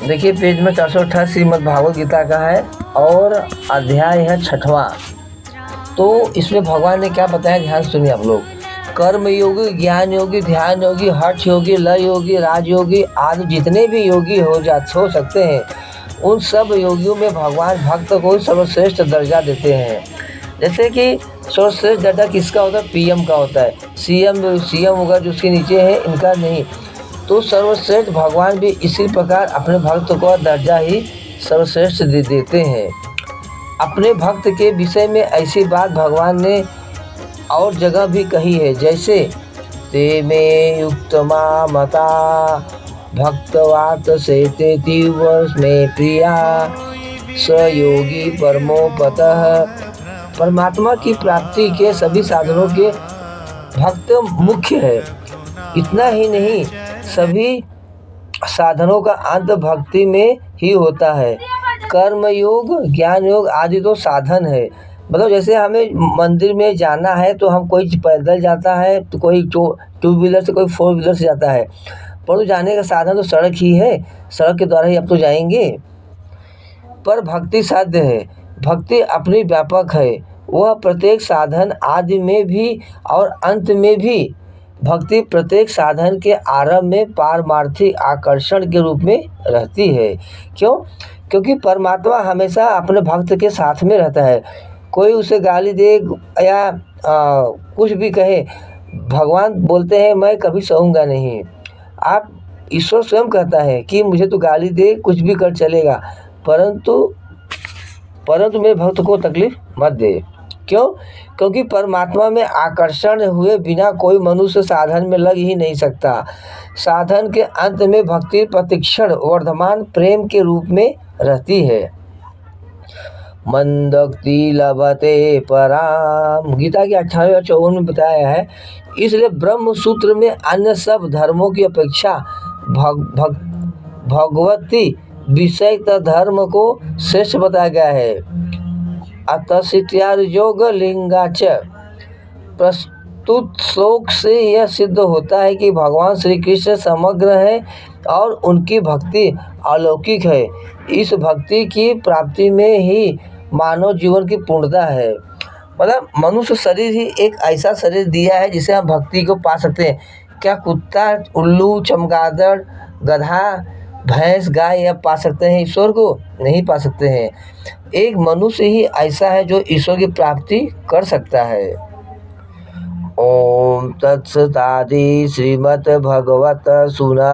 देखिए पेज में 428 श्रीमद् भागवत गीता का है और अध्याय है 6वां। तो इसमें भगवान ने क्या बताया, ध्यान सुनिए आप लोग। कर्म योगी, ज्ञान योगी, ध्यान योगी, हठ योगी, लय योगी, राजयोगी आदि जितने भी योगी हो सकते हैं, उन सब योगियों में भगवान भक्त को सर्वश्रेष्ठ दर्जा देते हैं। जैसे कि सर्वश्रेष्ठ दर्जा किसका होता है, पीएम का होता है। सीएम होगा जो उसके नीचे है, इनका नहीं। तो सर्वश्रेष्ठ भगवान भी इसी प्रकार अपने भक्त को दर्जा ही सर्वश्रेष्ठ देते हैं। अपने भक्त के विषय में ऐसी बात भगवान ने और जगह भी कही है, जैसे ते में युक्तमा मता भक्तवात से तेतीवर्ष में प्रिया स योगी परमोपतः। परमात्मा की प्राप्ति के सभी साधनों के भक्त मुख्य है। इतना ही नहीं, सभी साधनों का अंत भक्ति में ही होता है। कर्म योग, ज्ञान योग आदि तो साधन है। मतलब जैसे हमें मंदिर में जाना है तो हम कोई पैदल जाता है, तो कोई 2 व्हीलर से, कोई 4 व्हीलर से जाता है, परंतु जाने का साधन तो सड़क ही है। सड़क के द्वारा ही अब तो जाएंगे। पर भक्ति साध्य है, भक्ति अपनी व्यापक है। वह प्रत्येक साधन आदि में भी और अंत में भी, भक्ति प्रत्येक साधन के आरंभ में पारमार्थिक आकर्षण के रूप में रहती है। क्यों? क्योंकि परमात्मा हमेशा अपने भक्त के साथ में रहता है। कोई उसे गाली दे या कुछ भी कहे, भगवान बोलते हैं मैं कभी सहूँगा नहीं। आप ईश्वर स्वयं कहता है कि मुझे तो गाली दे, कुछ भी कर चलेगा, परंतु मेरे भक्त को तकलीफ मत दे। क्यों? क्योंकि परमात्मा में आकर्षण हुए बिना कोई मनुष्य साधन में लग ही नहीं सकता। साधन के अंत में भक्ति प्रतिक्षण वर्धमान प्रेम के रूप में रहती है। मंदक्ति लभते पराम, गीता के 28 और 54 में बताया है। इसलिए ब्रह्म सूत्र में अन्य सब धर्मों की अपेक्षा भगवती विषय धर्म को श्रेष्ठ बताया गया है। अतसित्यार्योग लिंगाच, प्रस्तुत श्लोक से यह सिद्ध होता है कि भगवान श्री कृष्ण समग्र है और उनकी भक्ति अलौकिक है। इस भक्ति की प्राप्ति में ही मानव जीवन की पूर्णता है। मतलब मनुष्य शरीर ही एक ऐसा शरीर दिया है जिसे हम भक्ति को पा सकते हैं। क्या कुत्ता, उल्लू, चमगादड़, गधा, भैंस, गाय या पा सकते हैं ईश्वर को? नहीं पा सकते हैं। एक मनुष्य ही ऐसा है जो ईश्वर की प्राप्ति कर सकता है। ओम तत्सत आदि श्रीमद् भगवत सुना